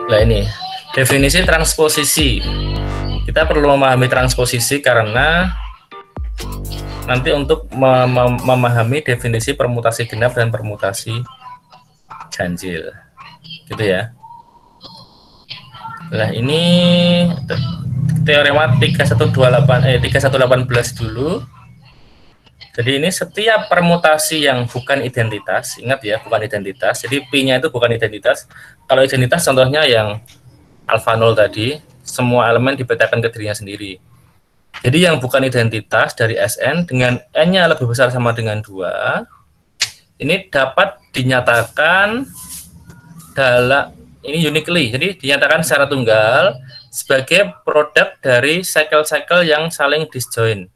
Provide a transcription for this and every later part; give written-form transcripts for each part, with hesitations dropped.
Nah ini definisi transposisi. Kita perlu memahami transposisi karena nanti untuk memahami definisi permutasi genap dan permutasi ganjil, gitu ya. Nah ini teorema 3118 dulu. Jadi ini setiap permutasi yang bukan identitas, ingat ya, bukan identitas. Jadi P-nya itu bukan identitas. Kalau identitas contohnya yang alfa 0 tadi, semua elemen dipetakan ke dirinya sendiri. Jadi yang bukan identitas dari Sn dengan N-nya lebih besar sama dengan 2, ini dapat dinyatakan dalam ini uniquely. Jadi dinyatakan secara tunggal sebagai produk dari cycle-cycle yang saling disjoin.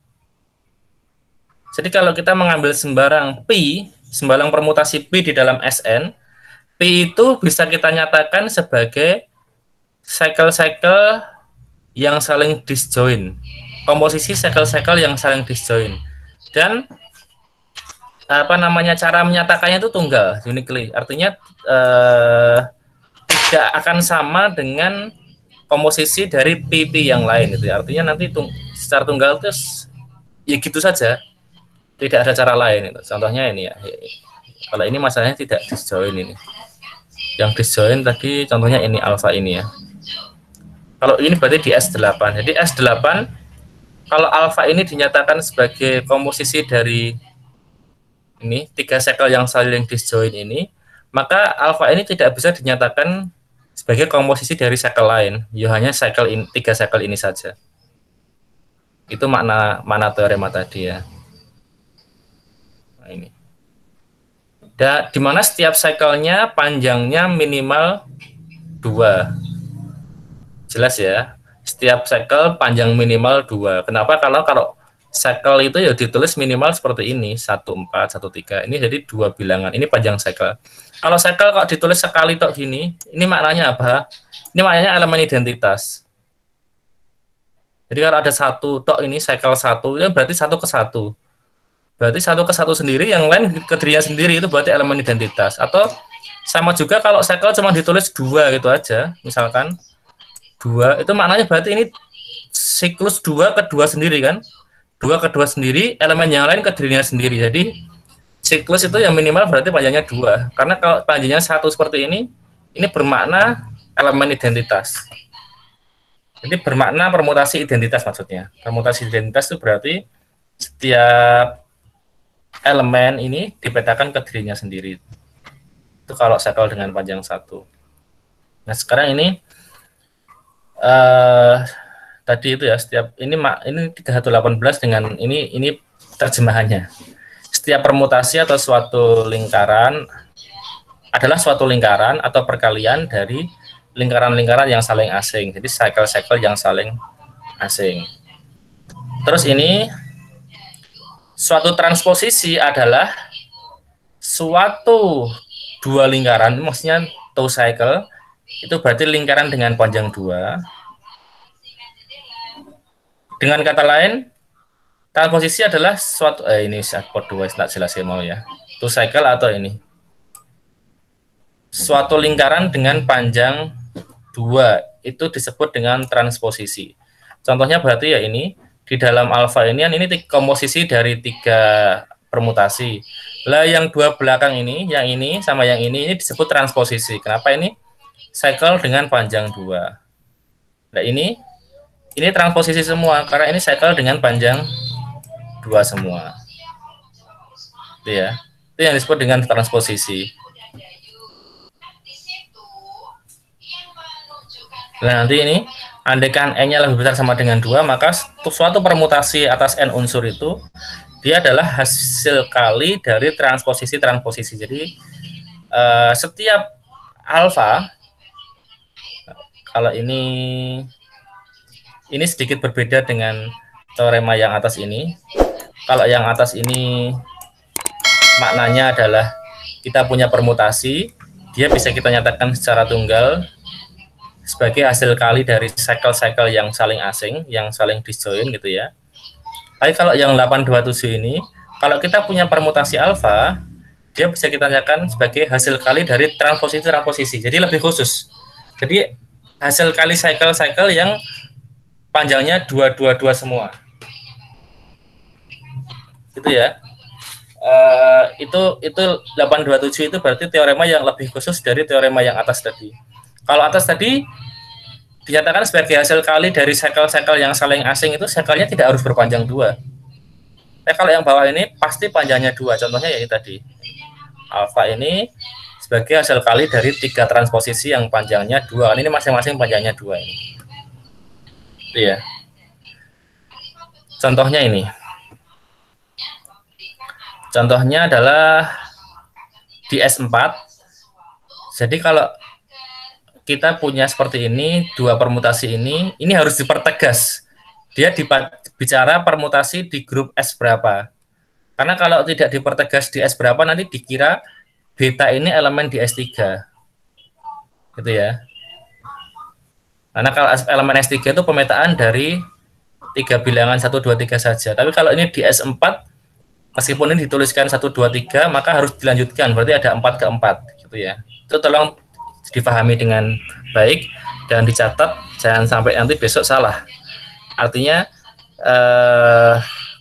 Jadi kalau kita mengambil sembarang P, sembarang permutasi P di dalam Sn, P itu bisa kita nyatakan sebagai cycle-cycle yang saling disjoin, komposisi cycle-cycle yang saling disjoin. Dan cara menyatakannya itu tunggal, uniquely. Artinya tidak akan sama dengan komposisi dari PP yang lain. Gitu. Artinya nanti secara tunggal itu ya gitu saja. Tidak ada cara lain. Itu. Contohnya ini ya. Kalau ini masalahnya tidak disjoin ini. Yang disjoin tadi contohnya ini alfa ini ya. Kalau ini berarti di S8. Jadi S8 kalau alfa ini dinyatakan sebagai komposisi dari ini 3 cycle yang saling disjoin ini, maka alfa ini tidak bisa dinyatakan sebagai komposisi dari cycle lain. Ya hanya cycle 3 cycle ini saja. Itu makna teorema tadi ya. Nah, ini. Dan di mana setiap cycle-nya panjangnya minimal 2. Jelas ya. Setiap cycle panjang minimal 2. Kenapa? Kalau cycle itu ya ditulis minimal seperti ini, 14, 13. Ini jadi 2 bilangan. Ini panjang cycle. Kalau cycle kok ditulis sekali tok gini, ini maknanya apa? Ini maknanya elemen identitas. Jadi kalau ada satu tok ini cycle 1, ya berarti 1 ke 1. Berarti 1 ke 1 sendiri, yang lain ke dirinya sendiri, itu berarti elemen identitas. Atau sama juga kalau cycle cuma ditulis 2 gitu aja, misalkan 2, itu maknanya berarti ini siklus 2 ke 2 sendiri kan? 2 ke 2 sendiri, elemen yang lain ke dirinya sendiri. Jadi siklus itu yang minimal berarti panjangnya 2. Karena kalau panjangnya 1 seperti ini bermakna elemen identitas. Jadi bermakna permutasi identitas maksudnya. Permutasi identitas itu berarti setiap elemen ini dipetakan ke dirinya sendiri. Itu kalau cycle dengan panjang 1. Nah sekarang ini tadi itu ya, setiap ini 3118 dengan ini terjemahannya. Setiap permutasi atau suatu lingkaran adalah suatu lingkaran atau perkalian dari lingkaran-lingkaran yang saling asing. Jadi cycle-cycle yang saling asing. Terus ini suatu transposisi adalah suatu 2 lingkaran, maksudnya 2 cycle, itu berarti lingkaran dengan panjang 2. Dengan kata lain, transposisi adalah suatu ini chord 2 tak jelas ya mau ya. 2 cycle atau ini. Suatu lingkaran dengan panjang 2 itu disebut dengan transposisi. Contohnya berarti ya ini di dalam alfa ini komposisi dari 3 permutasi. Lah yang 2 belakang ini, yang ini sama yang ini disebut transposisi. Kenapa ini? Cycle dengan panjang 2. Nah ini transposisi semua karena ini cycle dengan panjang 2 semua. Itu ya. Itu yang disebut dengan transposisi. Nah, nanti ini andaikan N-nya lebih besar sama dengan 2, maka suatu permutasi atas N unsur itu dia adalah hasil kali dari transposisi-transposisi. Jadi setiap alfa, kalau ini sedikit berbeda dengan teorema yang atas ini. Kalau yang atas ini maknanya adalah kita punya permutasi, dia bisa kita nyatakan secara tunggal sebagai hasil kali dari cycle-cycle yang saling asing, yang saling disjoin gitu ya. Tapi kalau yang 827 ini, kalau kita punya permutasi alfa, dia bisa kita nyatakan sebagai hasil kali dari transposisi. Jadi lebih khusus. Jadi hasil kali cycle yang panjangnya 222 semua. Gitu ya. Itu 827 itu berarti teorema yang lebih khusus dari teorema yang atas tadi. Kalau atas tadi dinyatakan sebagai hasil kali dari cycle yang saling asing, itu cycle-nya tidak harus berpanjang 2. Kalau yang bawah ini pasti panjangnya 2. Contohnya ya tadi. Alfa ini sebagai hasil kali dari 3 transposisi yang panjangnya 2. Ini masing-masing panjangnya 2 ini. Itu ya. Contohnya ini. Contohnya adalah di S4. Jadi kalau kita punya seperti ini, 2 permutasi ini harus dipertegas. Dia bicara permutasi di grup S berapa. Karena kalau tidak dipertegas di S berapa, nanti dikira beta ini elemen di S3. Gitu ya. Karena kalau elemen S3 itu pemetaan dari 3 bilangan 1, 2, 3 saja. Tapi kalau ini di S4, meskipun ini dituliskan 1, 2, 3, maka harus dilanjutkan. Berarti ada 4 ke 4. Gitu ya. Itu tolong dipahami dengan baik dan dicatat. Jangan sampai nanti besok salah. Artinya,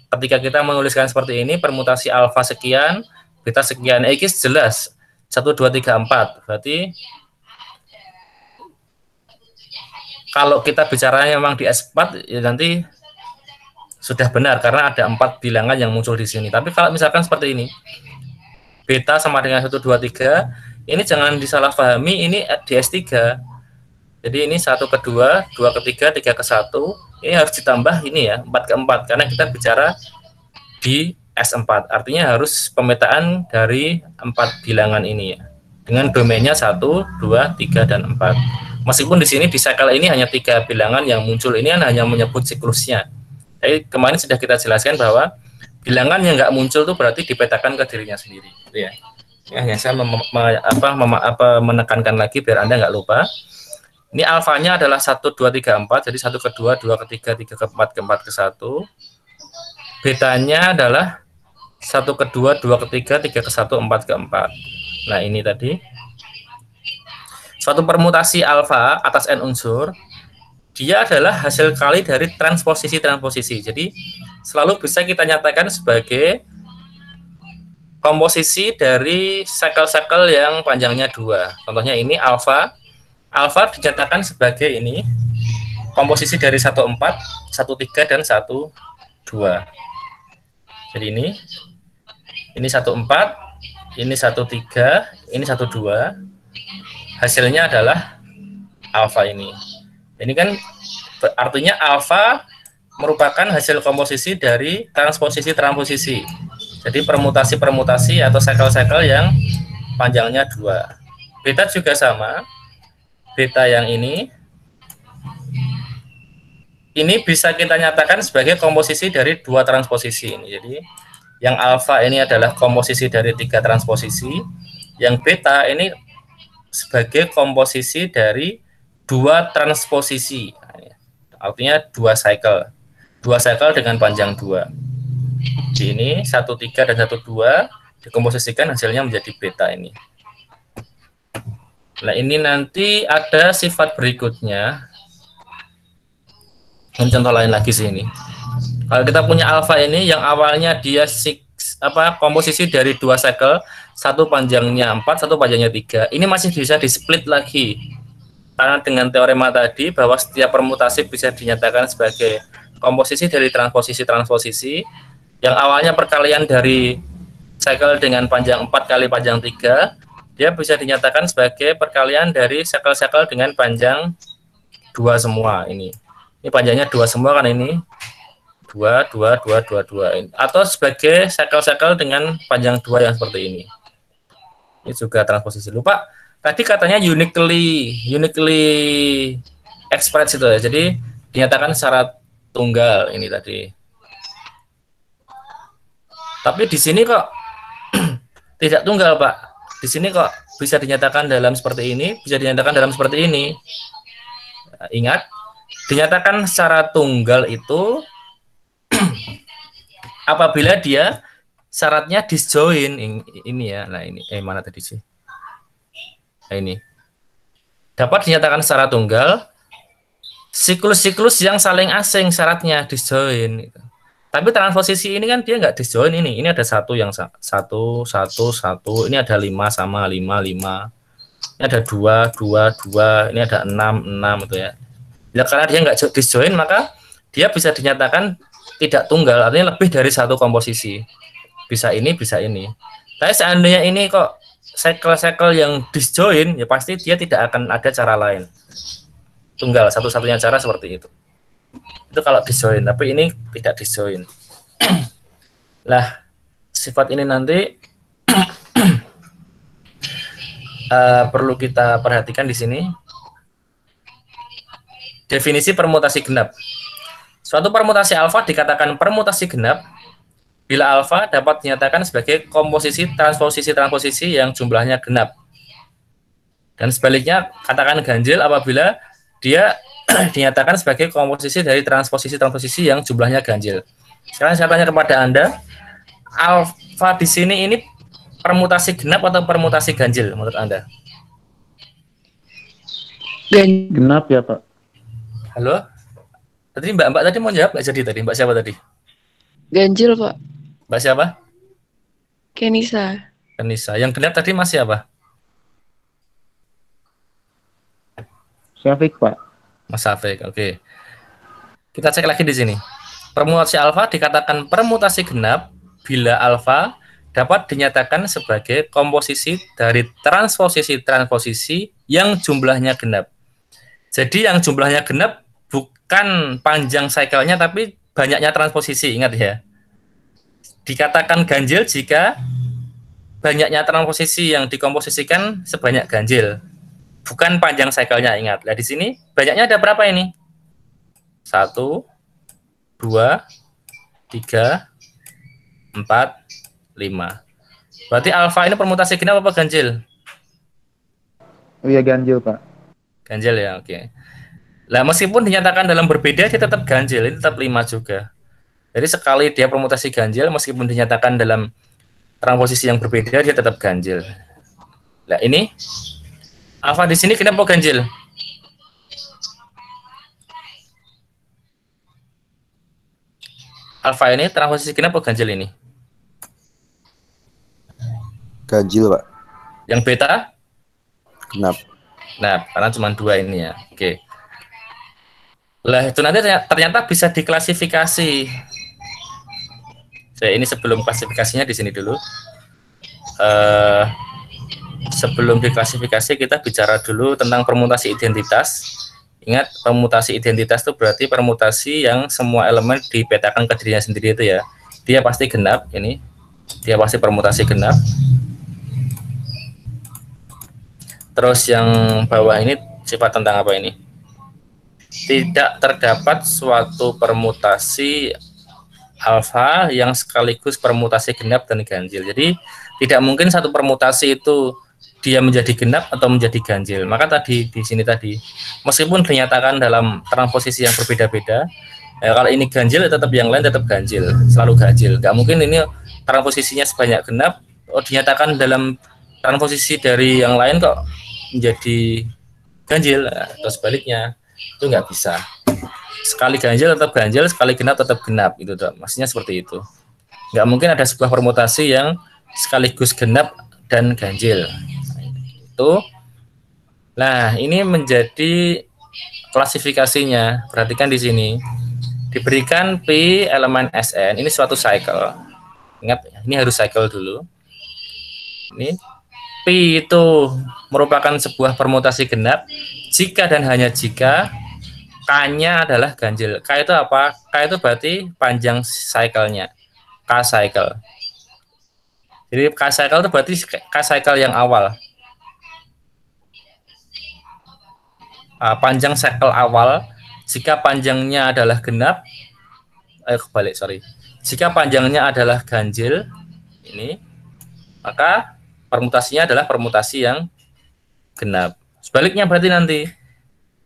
ketika kita menuliskan seperti ini, permutasi alfa sekian, beta sekian, X jelas 1, 2, 3, 4. Berarti kalau kita bicaranya memang di S4, ya nanti sudah benar karena ada 4 bilangan yang muncul di sini. Tapi kalau misalkan seperti ini, beta sama dengan 1, 2, 3, ini jangan disalahpahami, ini di S3. Jadi ini 1 ke 2, 2 ke 3, 3 ke 1. Ini harus ditambah ini ya, 4 ke 4. Karena kita bicara di S4. Artinya harus pemetaan dari 4 bilangan ini ya. Dengan domainnya 1, 2, 3, dan 4. Meskipun di sini di cycle ini hanya 3 bilangan yang muncul. Ini hanya menyebut siklusnya. Jadi kemarin sudah kita jelaskan bahwa bilangan yang nggak muncul itu berarti dipetakan ke dirinya sendiri. Gitu ya. Hanya saya menekankan lagi biar Anda nggak lupa. Ini alfanya adalah 1, 2, 3, 4. Jadi 1 ke 2, 2 ke 3, 3 ke 4, ke 4 ke 1. Betanya adalah 1 ke 2, 2 ke 3, 3 ke 1, 4 ke 4. Nah ini tadi. Suatu permutasi alfa atas N unsur, dia adalah hasil kali dari transposisi-transposisi. Jadi selalu bisa kita nyatakan sebagai komposisi dari cycle-cycle yang panjangnya 2. Contohnya ini alfa. Alfa dinyatakan sebagai ini komposisi dari 1, 4, 1, 3, dan 1, 2. Jadi ini 1, 4, ini 1, 3, ini 1, 2. Hasilnya adalah alfa ini. Ini kan artinya alfa merupakan hasil komposisi dari transposisi-transposisi. Jadi permutasi-permutasi atau cycle-cycle yang panjangnya 2. Beta juga sama. Beta yang ini bisa kita nyatakan sebagai komposisi dari 2 transposisi ini. Jadi yang alfa ini adalah komposisi dari 3 transposisi, yang beta ini sebagai komposisi dari 2 transposisi. Artinya 2 cycle. 2 cycle dengan panjang 2. Di ini 1, 3, dan 1, 2 dikomposisikan hasilnya menjadi beta ini. Nah ini nanti ada sifat berikutnya. Ini contoh lain lagi sini. Kalau kita punya alfa ini yang awalnya dia komposisi dari 2 cycle, 1 panjangnya 4, 1 panjangnya 3. Ini masih bisa di-split lagi. Karena dengan teorema tadi bahwa setiap permutasi bisa dinyatakan sebagai komposisi dari transposisi-transposisi yang awalnya perkalian dari cycle dengan panjang 4 kali panjang 3. Dia bisa dinyatakan sebagai perkalian dari cycle-cycle dengan panjang 2 semua ini. Ini panjangnya 2 semua kan ini. 2, 2, 2, 2, 2. Atau sebagai cycle-cycle dengan panjang 2 yang seperti ini. Ini juga transposisi. Lupa, tadi katanya uniquely expressed itu ya. Jadi dinyatakan secara tunggal ini tadi. Tapi di sini kok tidak tunggal, Pak. Di sini kok bisa dinyatakan dalam seperti ini, bisa dinyatakan dalam seperti ini. Ingat, dinyatakan secara tunggal itu apabila dia syaratnya disjoin ini ya. Nah ini mana tadi sih? Nah ini dapat dinyatakan secara tunggal siklus-siklus yang saling asing syaratnya disjoin. Tapi transposisi ini kan dia nggak disjoin ini. Ini ada satu yang satu, ini ada 5 sama 5, 5. Ini ada 2, 2, 2. Ini ada 6, 6 itu ya. Ya karena dia nggak disjoin maka dia bisa dinyatakan tidak tunggal, artinya lebih dari satu komposisi. Bisa ini, bisa ini. Tapi seandainya ini kok cycle-cycle yang disjoin, ya pasti dia tidak akan ada cara lain. Tunggal, satu-satunya cara seperti itu. Itu kalau disjoin, tapi ini tidak disjoin. Lah, sifat ini nanti perlu kita perhatikan di sini. Definisi permutasi genap. Suatu permutasi alfa dikatakan permutasi genap bila alfa dapat dinyatakan sebagai komposisi transposisi yang jumlahnya genap. Dan sebaliknya, katakan ganjil apabila dia dinyatakan sebagai komposisi dari transposisi yang jumlahnya ganjil. Sekarang saya tanya kepada Anda, alfa di sini ini permutasi genap atau permutasi ganjil menurut Anda? Genap ya Pak. Halo? Tadi Mbak tadi mau jawab nggak jadi tadi? Mbak siapa tadi? Ganjil Pak. Mbak siapa? Kenisa. Kenisa. Yang genap tadi masih apa? Syafiq Pak. Mas Syafiq, oke. Kita cek lagi di sini. Permutasi alfa dikatakan permutasi genap bila alfa dapat dinyatakan sebagai komposisi dari transposisi yang jumlahnya genap. Jadi yang jumlahnya genap bukan panjang cycle-nya tapi banyaknya transposisi, ingat ya. Dikatakan ganjil jika banyaknya transposisi yang dikomposisikan sebanyak ganjil. Bukan panjang cycle-nya, ingat. Nah, di sini banyaknya ada berapa ini? 1, 2, 3, 4, 5. Berarti alfa ini permutasi genap apa ganjil? Oh iya ganjil Pak. Ganjil ya, oke. Nah, meskipun dinyatakan dalam berbeda, dia tetap ganjil, ini tetap 5 juga. Jadi sekali dia permutasi ganjil, meskipun dinyatakan dalam transposisi yang berbeda, dia tetap ganjil. Nah, ini alfa di sini kenapa ganjil? Alfa ini transposisi kenapa ganjil ini? Ganjil Pak. Yang beta? Genap. Nah, karena cuma 2 ini ya. Oke. Lah itu nanti ternyata bisa diklasifikasi. Saya ini sebelum klasifikasinya di sini dulu. Sebelum diklasifikasi kita bicara dulu tentang permutasi identitas. Ingat, permutasi identitas itu berarti permutasi yang semua elemen dipetakan ke dirinya sendiri itu ya. Dia pasti genap ini. Dia pasti permutasi genap. Terus yang bawah ini sifat tentang apa ini? Tidak terdapat suatu permutasi alfa yang sekaligus permutasi genap dan ganjil. Jadi tidak mungkin satu permutasi itu dia menjadi genap atau menjadi ganjil. Maka tadi di sini tadi meskipun dinyatakan dalam transposisi yang berbeda-beda, kalau ini ganjil tetap yang lain tetap ganjil, selalu ganjil. Nggak mungkin ini transposisinya sebanyak genap, dinyatakan dalam transposisi dari yang lain kok menjadi ganjil atau sebaliknya, itu nggak bisa. Sekali ganjil tetap ganjil, sekali genap tetap genap, itu maksudnya seperti itu. Nggak mungkin ada sebuah permutasi yang sekaligus genap dan ganjil. Itu. Nah, ini menjadi klasifikasinya. Perhatikan di sini. Diberikan P elemen Sn, ini suatu cycle. Ingat, ini harus cycle dulu. Ini P itu merupakan sebuah permutasi genap jika dan hanya jika K-nya adalah ganjil. K itu apa? K itu berarti panjang cycle-nya. K cycle. Jadi K cycle itu berarti K cycle yang awal. Panjang cycle awal jika panjangnya adalah genap. Kebalik, sorry. Jika panjangnya adalah ganjil, ini, maka permutasinya adalah permutasi yang genap. Sebaliknya berarti nanti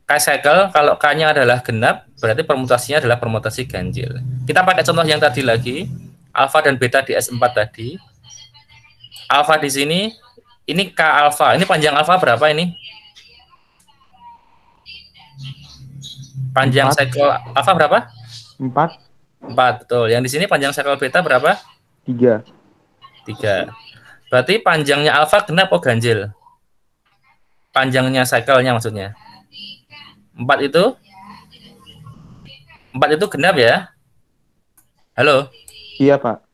K cycle kalau K-nya adalah genap berarti permutasinya adalah permutasi ganjil. Kita pakai contoh yang tadi lagi. alfa dan beta di S4 tadi. Alfa di sini, ini K alfa. Ini panjang alfa berapa ini? Panjang 4. cycle alfa berapa? 4. 4, betul. Yang di sini panjang cycle beta berapa? 3. 3. Berarti panjangnya alfa genap atau ganjil? Panjangnya cycle-nya maksudnya. 4 itu? 4 itu genap ya? Halo? Iya, Pak.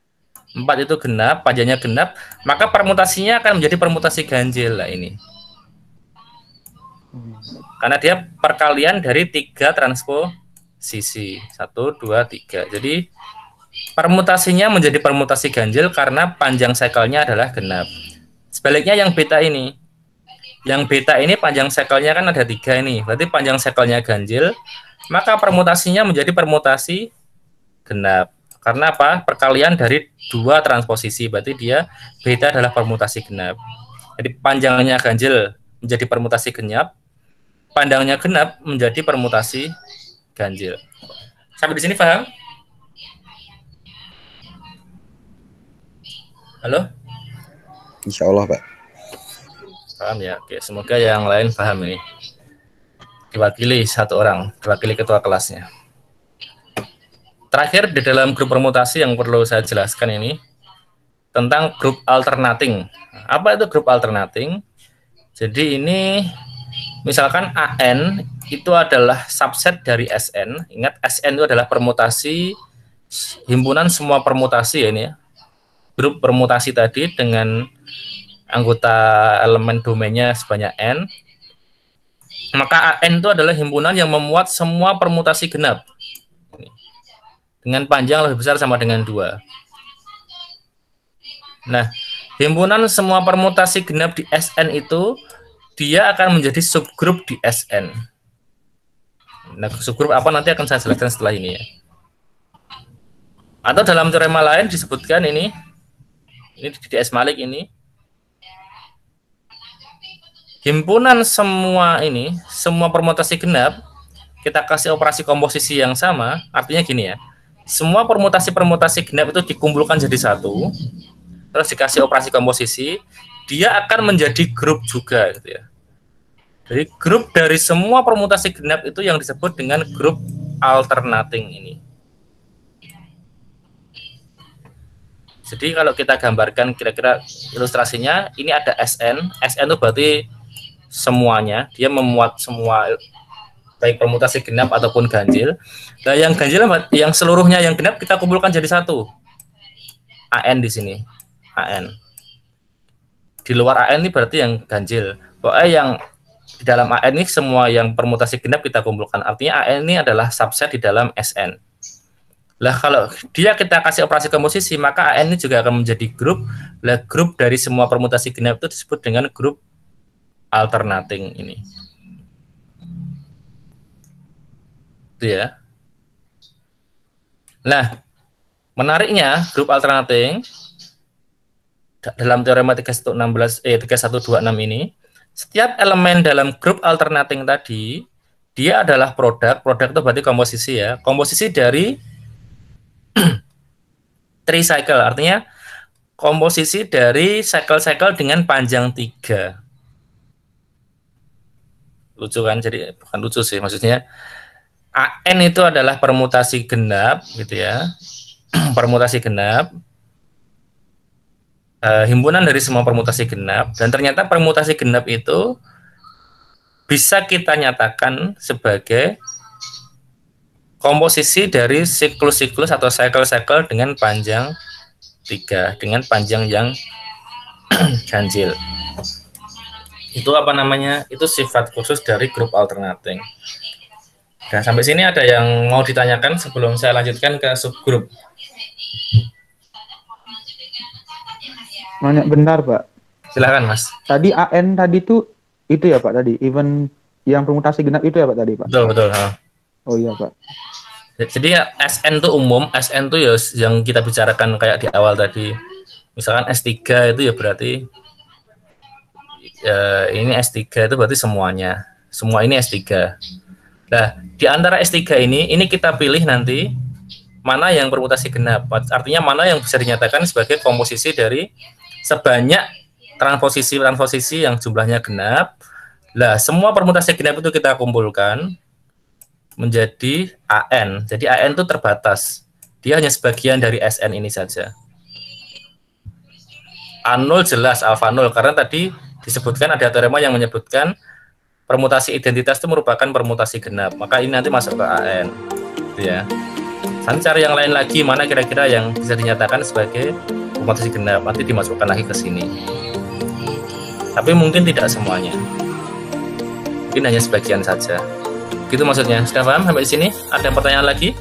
4 itu genap, panjangnya genap, maka permutasinya akan menjadi permutasi ganjil lah ini. Karena dia perkalian dari 3 transposisi. 1, 2, 3. Jadi permutasinya menjadi permutasi ganjil karena panjang cycle-nya adalah genap. Sebaliknya yang beta ini. Yang beta ini panjang cycle-nya kan ada 3 ini. Berarti panjang cycle-nya ganjil, maka permutasinya menjadi permutasi genap. Karena apa? Perkalian dari 2 transposisi. Berarti dia beta adalah permutasi genap. Jadi panjangnya ganjil menjadi permutasi genap, panjangnya genap menjadi permutasi ganjil. Sampai di sini paham? Halo? Insya Allah, Pak. Paham ya? Oke, semoga yang lain paham ini. Diwakili 1 orang, diwakili ketua kelasnya. Terakhir di dalam grup permutasi yang perlu saya jelaskan ini tentang grup alternating. Apa itu grup alternating? Jadi ini misalkan AN itu adalah subset dari SN. Ingat SN itu adalah permutasi himpunan semua permutasi ya ini ya. Grup permutasi tadi dengan anggota elemen domainnya sebanyak N. Maka AN itu adalah himpunan yang memuat semua permutasi genap. Dengan panjang lebih besar sama dengan 2. Nah, himpunan semua permutasi genap di SN itu dia akan menjadi subgrup di SN. Nah, subgrup apa nanti akan saya jelaskan setelah ini ya. Atau dalam teorema lain disebutkan ini di S Malik ini. Himpunan semua ini, semua permutasi genap, kita kasih operasi komposisi yang sama, artinya gini ya. Semua permutasi-permutasi genap itu dikumpulkan jadi 1, terus dikasih operasi komposisi, dia akan menjadi grup juga gitu ya. Jadi grup dari semua permutasi genap itu yang disebut dengan grup alternating ini. Jadi kalau kita gambarkan kira-kira ilustrasinya, ini ada SN. SN itu berarti semuanya, dia memuat semua baik permutasi genap ataupun ganjil. Nah, yang ganjil yang seluruhnya yang genap kita kumpulkan jadi 1. AN di sini. AN. Di luar AN ini berarti yang ganjil. Pokoknya yang di dalam AN ini semua yang permutasi genap kita kumpulkan. Artinya AN ini adalah subset di dalam SN. Lah kalau dia kita kasih operasi komposisi, maka AN ini juga akan menjadi grup. Lah grup dari semua permutasi genap itu disebut dengan grup alternating ini. Itu ya. Nah, menariknya grup alternating dalam teorema 3126 ini, setiap elemen dalam grup alternating tadi dia adalah produk itu berarti komposisi ya. Komposisi dari tricycle, artinya komposisi dari cycle-cycle dengan panjang 3. Lucu kan? Jadi bukan lucu sih, maksudnya AN itu adalah permutasi genap gitu ya. Permutasi genap, himpunan dari semua permutasi genap, dan ternyata permutasi genap itu bisa kita nyatakan sebagai komposisi dari siklus-siklus atau cycle-cycle dengan panjang 3, dengan panjang yang ganjil. Itu apa namanya? Itu sifat khusus dari grup alternating. Dan sampai sini ada yang mau ditanyakan sebelum saya lanjutkan ke subgrup? Nanya bentar, Pak. Silakan, Mas. Tadi AN tadi tuh itu ya, Pak, tadi. Even yang permutasi genap itu ya, Pak, tadi, Pak. Betul, betul. Oh iya, Pak. Jadi ya, SN itu umum, SN itu ya yang kita bicarakan kayak di awal tadi. Misalkan S3 itu ya berarti ya, ini S3 itu berarti semuanya. Semua ini S3. Nah, di antara S3 ini kita pilih nanti mana yang permutasi genap. Artinya mana yang bisa dinyatakan sebagai komposisi dari sebanyak transposisi yang jumlahnya genap. Lah, semua permutasi genap itu kita kumpulkan menjadi AN. Jadi AN itu terbatas. Dia hanya sebagian dari SN ini saja. A0 jelas alfa 0 karena tadi disebutkan ada teorema yang menyebutkan permutasi identitas itu merupakan permutasi genap. Maka ini nanti masuk ke AN. Gitu ya. Nanti cari yang lain lagi mana kira-kira yang bisa dinyatakan sebagai permutasi genap, nanti dimasukkan lagi ke sini. Tapi mungkin tidak semuanya, mungkin hanya sebagian saja. Gitu maksudnya. Sudah paham sampai di sini? Ada pertanyaan lagi?